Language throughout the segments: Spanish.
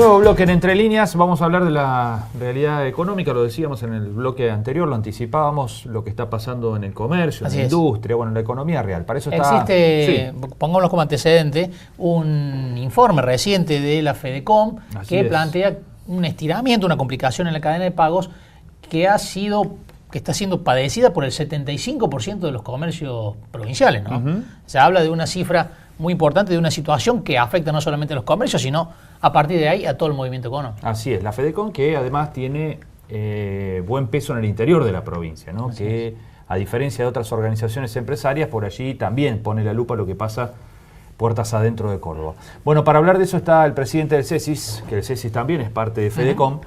Nuevo bloque en Entre Líneas, vamos a hablar de la realidad económica, lo decíamos en el bloque anterior, lo anticipábamos, lo que está pasando en el comercio, en la industria, bueno, en la economía real. Para eso está... Existe, pongámoslo como antecedente, un informe reciente de la Fedecom que plantea un estiramiento, una complicación en la cadena de pagos que está siendo padecida por el 75% de los comercios provinciales, ¿no? Se habla de una cifra muy importante, de una situación que afecta no solamente a los comercios, sino a partir de ahí a todo el movimiento económico. Así es, la Fedecom, que además tiene buen peso en el interior de la provincia, ¿no? Que a diferencia de otras organizaciones empresarias, por allí también pone la lupa lo que pasa puertas adentro de Córdoba. Bueno, para hablar de eso está el presidente del CESIS, que el CESIS también es parte de Fedecom,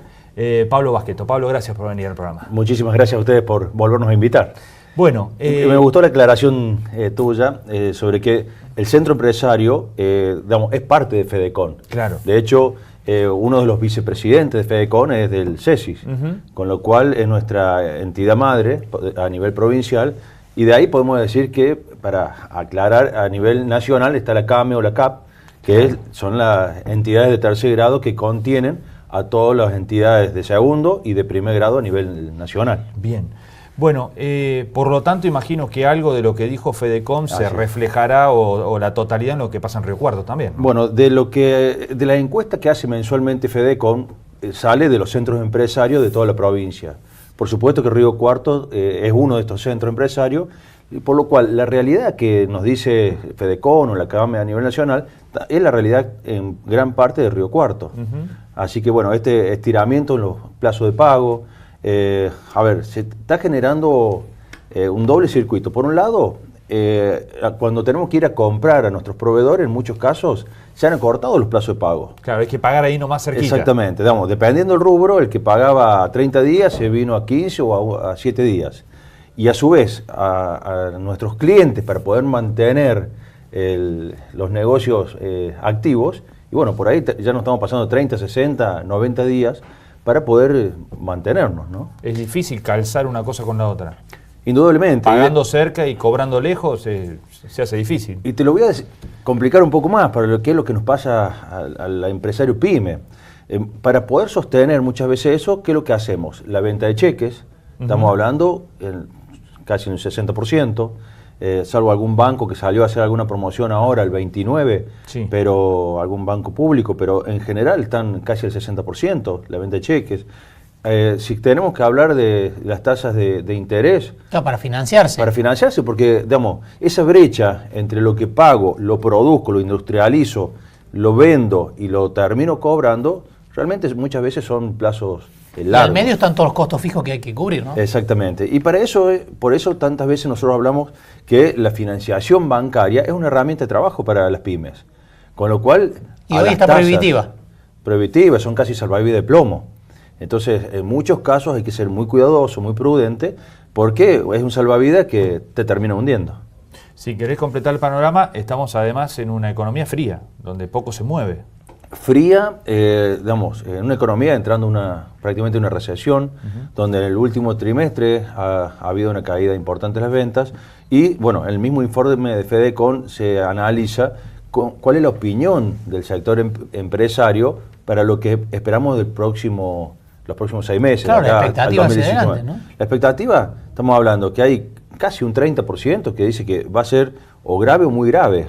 Pablo Basqueto. Pablo, gracias por venir al programa. Muchísimas gracias a ustedes por volvernos a invitar. Bueno, me gustó la aclaración tuya sobre que el centro empresario es parte de Fedecom. Claro. De hecho, uno de los vicepresidentes de Fedecom es del CESIS, con lo cual es nuestra entidad madre a nivel provincial, y de ahí podemos decir que, para aclarar, a nivel nacional está la CAME o la CAP, que son las entidades de tercer grado que contienen a todas las entidades de segundo y de primer grado a nivel nacional. Bien. Bueno, por lo tanto imagino que algo de lo que dijo Fedecom se reflejará o la totalidad en lo que pasa en Río Cuarto también, ¿no? Bueno, de la encuesta que hace mensualmente Fedecom sale de los centros empresarios de toda la provincia. Por supuesto que Río Cuarto es uno de estos centros empresarios, por lo cual la realidad que nos dice Fedecom o la CAME a nivel nacional es la realidad en gran parte de Río Cuarto. Así que bueno, este estiramiento en los plazos de pago, se está generando un doble circuito. Por un lado, cuando tenemos que ir a comprar a nuestros proveedores, en muchos casos se han acortado los plazos de pago. Claro, hay que pagar ahí nomás cerquita. Exactamente, dependiendo del rubro, el que pagaba 30 días se vino a 15 o a 7 días. Y a su vez, a nuestros clientes, para poder mantener los negocios activos, y bueno, por ahí ya nos estamos pasando 30, 60, 90 días, para poder mantenernos, ¿no? Es difícil calzar una cosa con la otra. Indudablemente. Pagando cerca y cobrando lejos se hace difícil. Y te lo voy a complicar un poco más para lo que es lo que nos pasa al empresario pyme. Para poder sostener muchas veces eso, ¿qué es lo que hacemos? La venta de cheques, estamos hablando casi un 60%, salvo algún banco que salió a hacer alguna promoción ahora, el 29%, pero algún banco público, pero en general están casi el 60%, la venta de cheques. Si tenemos que hablar de las tasas de interés... Claro, para financiarse. Para financiarse, porque, esa brecha entre lo que pago, lo produzco, lo industrializo, lo vendo y lo termino cobrando, realmente muchas veces son plazos largos. En medio están todos los costos fijos que hay que cubrir, ¿no? Exactamente. Y para eso, por eso tantas veces nosotros hablamos que la financiación bancaria es una herramienta de trabajo para las pymes. Con lo cual... Y hoy está prohibitiva. Prohibitiva, son casi salvavidas de plomo. Entonces, en muchos casos hay que ser muy cuidadoso, muy prudente, porque es un salvavidas que te termina hundiendo. Si querés completar el panorama, estamos además en una economía fría, donde poco se mueve. Fría, en una economía entrando prácticamente una recesión, donde en el último trimestre ha habido una caída importante en las ventas, y bueno, el mismo informe de Fedecom se analiza cuál es la opinión del sector empresario para lo que esperamos los próximos 6 meses. Claro, la expectativa hacia adelante, ¿no? La expectativa, estamos hablando que hay casi un 30% que dice que va a ser o grave o muy grave.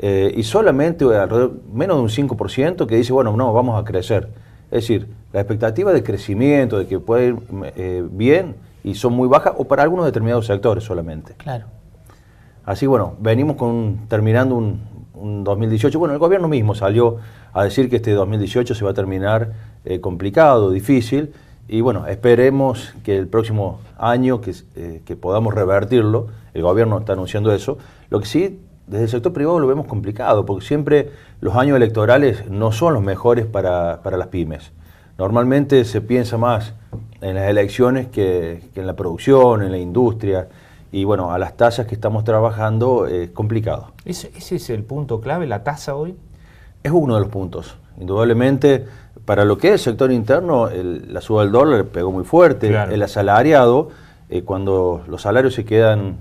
Y solamente menos de un 5% que dice, bueno, no, vamos a crecer. Es decir, la expectativa de crecimiento, de que puede ir bien, y son muy bajas, o para algunos determinados sectores solamente. Claro. Así, bueno, venimos terminando un 2018. Bueno, el gobierno mismo salió a decir que este 2018 se va a terminar complicado, difícil, y bueno, esperemos que el próximo año que podamos revertirlo. El gobierno está anunciando eso. Lo que sí, desde el sector privado lo vemos complicado, porque siempre los años electorales no son los mejores para las pymes. Normalmente se piensa más en las elecciones que en la producción, en la industria, y bueno, a las tasas que estamos trabajando es complicado. ¿Ese es el punto clave, la tasa hoy? Es uno de los puntos. Indudablemente, para lo que es el sector interno, la suba del dólar pegó muy fuerte, claro. El asalariado... cuando los salarios se quedan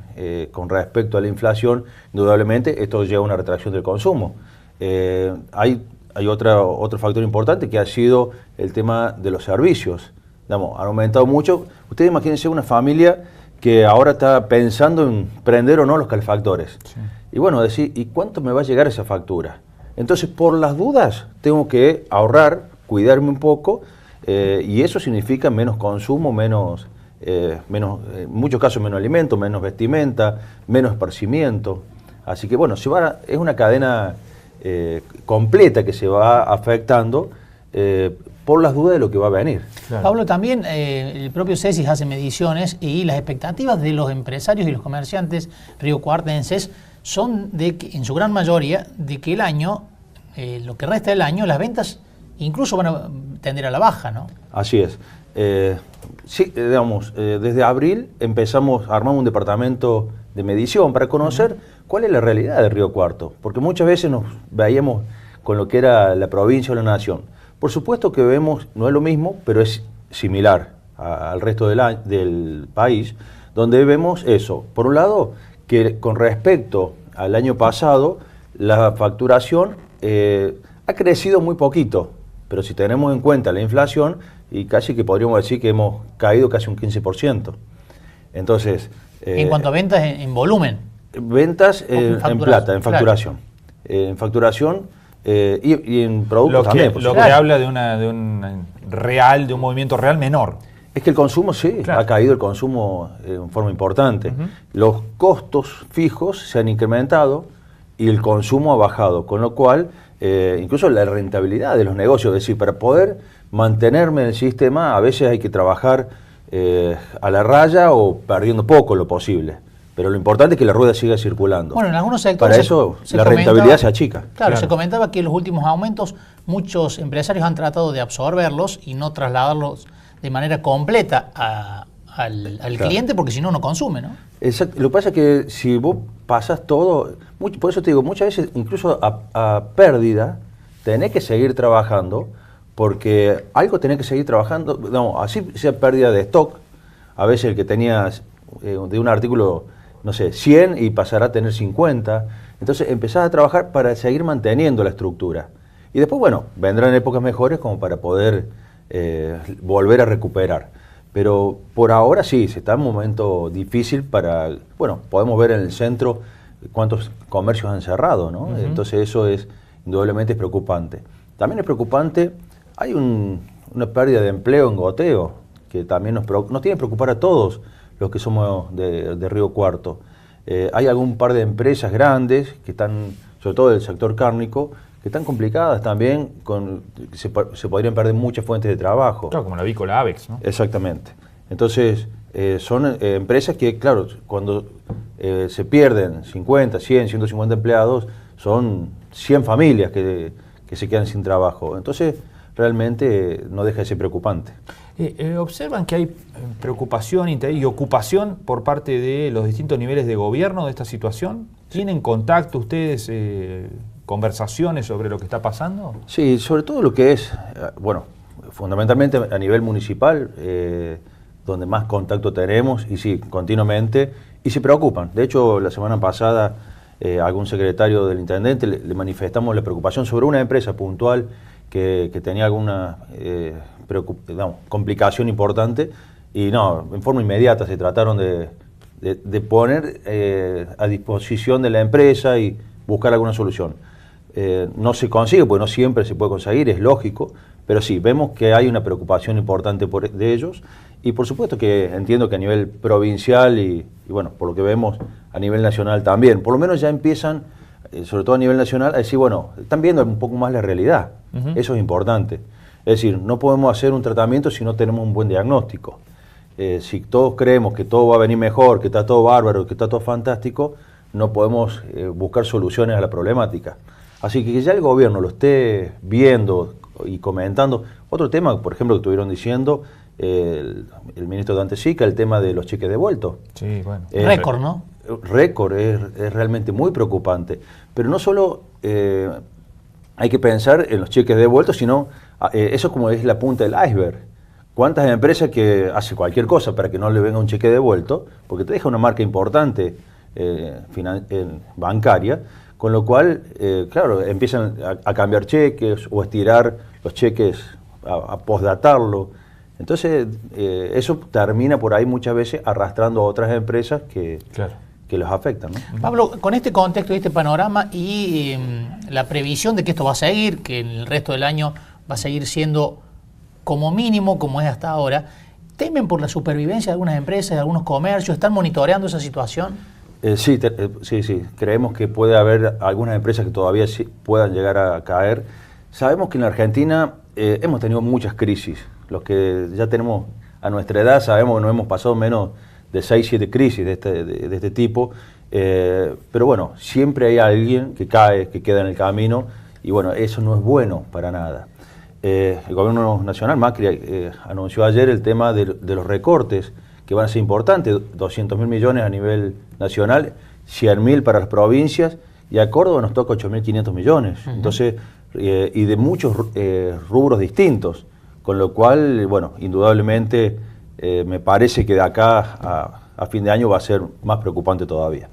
con respecto a la inflación, indudablemente esto lleva a una retracción del consumo. Hay hay otro factor importante que ha sido el tema de los servicios. Digamos, han aumentado mucho. Ustedes imagínense una familia que ahora está pensando en prender o no los calefactores. Sí. Y bueno, decir, ¿y cuánto me va a llegar esa factura? Entonces, por las dudas, tengo que ahorrar, cuidarme un poco, y eso significa menos consumo, en muchos casos menos alimento, menos vestimenta, menos esparcimiento. Así que bueno, es una cadena completa que se va afectando por las dudas de lo que va a venir. Claro. Pablo, también el propio CESIS hace mediciones y las expectativas de los empresarios y los comerciantes riocuartenses son de que, en su gran mayoría, de que el año, lo que resta del año, las ventas incluso van a tender a la baja, ¿no? Así es. Sí, digamos, desde abril armamos un departamento de medición para conocer cuál es la realidad de Río Cuarto, porque muchas veces nos veíamos con lo que era la provincia o la nación. Por supuesto que vemos, no es lo mismo, pero es similar al resto del país, donde vemos eso. Por un lado, que con respecto al año pasado, la facturación ha crecido muy poquito, pero si tenemos en cuenta la inflación, y casi que podríamos decir que hemos caído casi un 15%. Entonces... en cuanto a ventas en volumen. Ventas en plata, en facturación. Claro. En facturación y en productos también. Lo que habla de un movimiento real menor. Es que el consumo, sí, claro, ha caído el consumo en forma importante. Los costos fijos se han incrementado y el consumo ha bajado, con lo cual, incluso la rentabilidad de los negocios, es decir, para poder mantenerme en el sistema, a veces hay que trabajar a la raya o perdiendo poco lo posible. Pero lo importante es que la rueda siga circulando. Bueno, en algunos sectores... Para eso la rentabilidad se achica. Claro, se comentaba que en los últimos aumentos muchos empresarios han tratado de absorberlos y no trasladarlos de manera completa al cliente, porque si no, no consume, ¿no? Exacto. Lo que pasa es que si vos pasás todo... por eso te digo, muchas veces, incluso a pérdida, tenés que seguir trabajando, porque algo tenés que seguir trabajando. No, así sea pérdida de stock. A veces el que tenías de un artículo, no sé, 100 y pasará a tener 50. Entonces empezás a trabajar para seguir manteniendo la estructura. Y después, bueno, vendrán épocas mejores como para poder volver a recuperar. Pero por ahora sí, se está en un momento difícil para... Bueno, podemos ver en el centro cuántos comercios han cerrado, ¿no? Entonces eso indudablemente es preocupante. También es preocupante, hay una pérdida de empleo en goteo, que también nos tiene que preocupar a todos los que somos de Río Cuarto. Hay algún par de empresas grandes que están, sobre todo del sector cárnico, que están complicadas también, se podrían perder muchas fuentes de trabajo. Claro, como la Avícola Avex, ¿no? Exactamente. Entonces, son empresas que, claro, cuando se pierden 50, 100, 150 empleados, son 100 familias que se quedan sin trabajo. Entonces, realmente no deja de ser preocupante. ¿Observan que hay preocupación y ocupación por parte de los distintos niveles de gobierno de esta situación? ¿Tienen contacto ustedes, conversaciones sobre lo que está pasando? Sí, sobre todo lo que es, bueno, fundamentalmente a nivel municipal, donde más contacto tenemos, y sí, continuamente, y se preocupan. De hecho, la semana pasada, algún secretario del intendente le manifestamos la preocupación sobre una empresa puntual que tenía alguna complicación importante, y no, en forma inmediata se trataron de poner a disposición de la empresa y buscar alguna solución. No se consigue, porque no siempre se puede conseguir, es lógico, pero sí, vemos que hay una preocupación importante de ellos, y por supuesto que entiendo que a nivel provincial y bueno, por lo que vemos a nivel nacional también, por lo menos ya empiezan, sobre todo a nivel nacional, a decir, bueno, están viendo un poco más la realidad. Eso es importante. Es decir, no podemos hacer un tratamiento si no tenemos un buen diagnóstico. Si todos creemos que todo va a venir mejor, que está todo bárbaro, que está todo fantástico, no podemos buscar soluciones a la problemática. Así que ya el gobierno lo esté viendo y comentando. Otro tema, por ejemplo, que estuvieron diciendo el ministro Dante Sica, el tema de los cheques devueltos. Sí, bueno. Récord, ¿no? Récord, es realmente muy preocupante. Pero no solo hay que pensar en los cheques devueltos, sino eso como es la punta del iceberg. ¿Cuántas empresas que hacen cualquier cosa para que no le venga un cheque devuelto? Porque te deja una marca importante bancaria, con lo cual, claro, empiezan a cambiar cheques o estirar los cheques, a postdatarlo. Entonces, eso termina por ahí muchas veces arrastrando a otras empresas que los afectan, ¿no? Pablo, con este contexto y este panorama y la previsión de que esto va a seguir, que en el resto del año va a seguir siendo como mínimo como es hasta ahora, ¿temen por la supervivencia de algunas empresas, de algunos comercios? ¿Están monitoreando esa situación? Sí. Creemos que puede haber algunas empresas que todavía puedan llegar a caer. Sabemos que en la Argentina hemos tenido muchas crisis. Los que ya tenemos a nuestra edad sabemos que no hemos pasado menos de 6, 7 crisis de este tipo. Pero bueno, siempre hay alguien que cae, que queda en el camino, y bueno, eso no es bueno para nada. El gobierno nacional, Macri, anunció ayer el tema de los recortes, que van a ser importantes, 200.000 millones a nivel nacional, 100.000 para las provincias, y a Córdoba nos toca 8.500 millones. Entonces, y de muchos rubros distintos, con lo cual, bueno, indudablemente me parece que de acá a fin de año va a ser más preocupante todavía.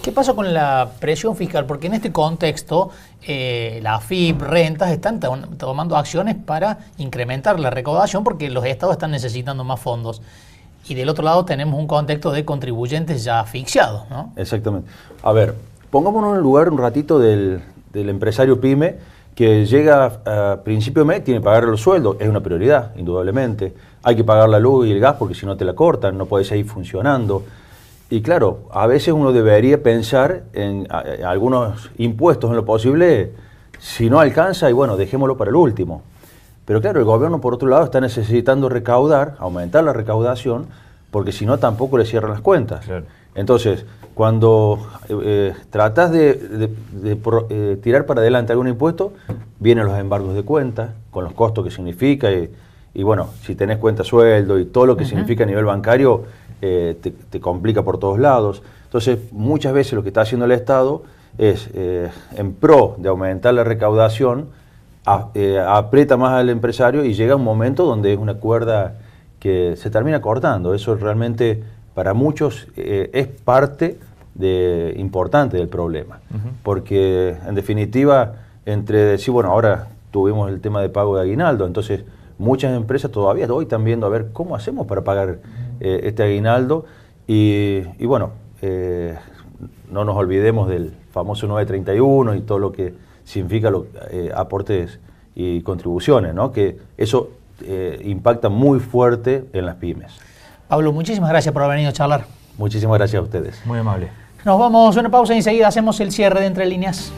¿Qué pasa con la presión fiscal? Porque en este contexto la AFIP, rentas, están tomando acciones para incrementar la recaudación porque los estados están necesitando más fondos. Y del otro lado tenemos un contexto de contribuyentes ya asfixiados, ¿no? Exactamente. A ver, pongámonos en el lugar un ratito del empresario pyme que llega a principio de mes, tiene que pagar los sueldos, es una prioridad, indudablemente. Hay que pagar la luz y el gas porque si no te la cortan, no puedes seguir funcionando. Y claro, a veces uno debería pensar en algunos impuestos en lo posible, si no alcanza, y bueno, dejémoslo para el último. Pero claro, el gobierno por otro lado está necesitando recaudar, aumentar la recaudación, porque si no tampoco le cierran las cuentas. Claro. Entonces, cuando tratas de tirar para adelante algún impuesto, vienen los embargos de cuentas, con los costos que significa, y bueno, si tenés cuenta sueldo y todo lo que significa a nivel bancario, te complica por todos lados. Entonces, muchas veces lo que está haciendo el Estado es, en pro de aumentar la recaudación, aprieta más al empresario y llega un momento donde es una cuerda que se termina cortando. Eso realmente para muchos es parte importante del problema. Porque en definitiva, entre decir, bueno, ahora tuvimos el tema de pago de aguinaldo, entonces muchas empresas todavía hoy están viendo a ver cómo hacemos para pagar este aguinaldo y bueno, no nos olvidemos del famoso 931 y todo lo que significa aportes y contribuciones, ¿no? Que eso impacta muy fuerte en las pymes. Pablo, muchísimas gracias por haber venido a charlar. Muchísimas gracias a ustedes. Muy amable. Nos vamos a una pausa y enseguida hacemos el cierre de Entre Líneas.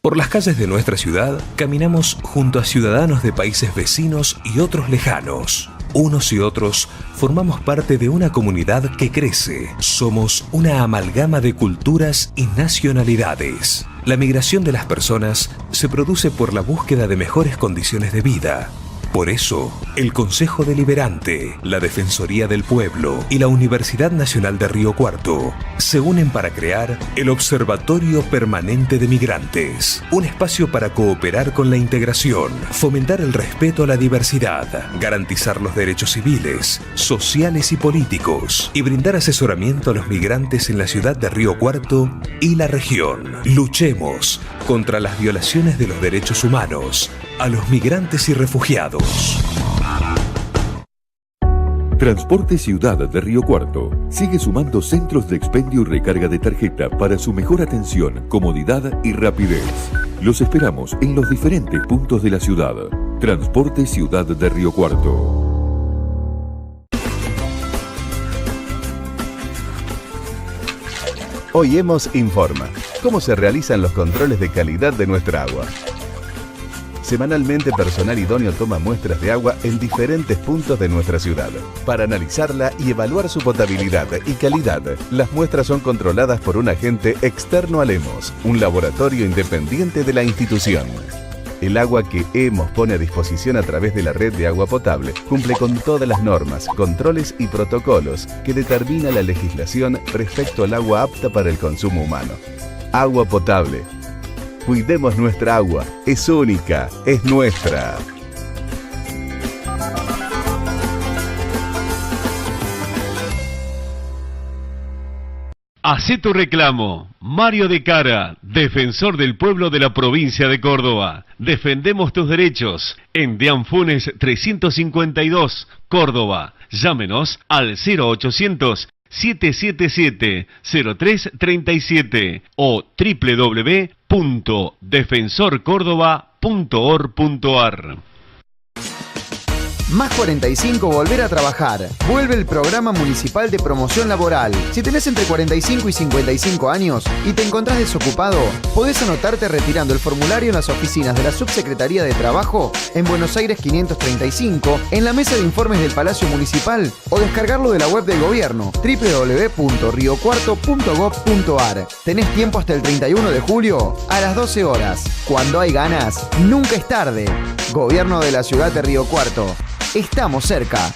Por las calles de nuestra ciudad caminamos junto a ciudadanos de países vecinos y otros lejanos. Unos y otros formamos parte de una comunidad que crece. Somos una amalgama de culturas y nacionalidades. La migración de las personas se produce por la búsqueda de mejores condiciones de vida. Por eso, el Consejo Deliberante, la Defensoría del Pueblo y la Universidad Nacional de Río Cuarto se unen para crear el Observatorio Permanente de Migrantes, un espacio para cooperar con la integración, fomentar el respeto a la diversidad, garantizar los derechos civiles, sociales y políticos y brindar asesoramiento a los migrantes en la ciudad de Río Cuarto y la región. Luchemos contra las violaciones de los derechos humanos a los migrantes y refugiados. Transporte Ciudad de Río Cuarto sigue sumando centros de expendio y recarga de tarjeta para su mejor atención, comodidad y rapidez. Los esperamos en los diferentes puntos de la ciudad. Transporte Ciudad de Río Cuarto. Hoy Hemos informa cómo se realizan los controles de calidad de nuestra agua. Semanalmente, personal idóneo toma muestras de agua en diferentes puntos de nuestra ciudad. Para analizarla y evaluar su potabilidad y calidad, las muestras son controladas por un agente externo al Hemos, un laboratorio independiente de la institución. El agua que Hemos pone a disposición a través de la red de agua potable cumple con todas las normas, controles y protocolos que determina la legislación respecto al agua apta para el consumo humano. Agua potable. Cuidemos nuestra agua. Es única, es nuestra. Hacé tu reclamo. Mario de Cara, defensor del pueblo de la provincia de Córdoba. Defendemos tus derechos. En Deán Funes 352, Córdoba. Llámenos al 0800 777-0337 o www.defensorcordoba.org.ar. Más 45 Volver a Trabajar. Vuelve el programa municipal de promoción laboral. Si tenés entre 45 y 55 años y te encontrás desocupado, podés anotarte retirando el formulario en las oficinas de la Subsecretaría de Trabajo en Buenos Aires 535, en la mesa de informes del Palacio Municipal, o descargarlo de la web del gobierno www.riocuarto.gov.ar. Tenés tiempo hasta el 31 de julio a las 12 horas. Cuando hay ganas, nunca es tarde. Gobierno de la Ciudad de Río Cuarto. Estamos cerca.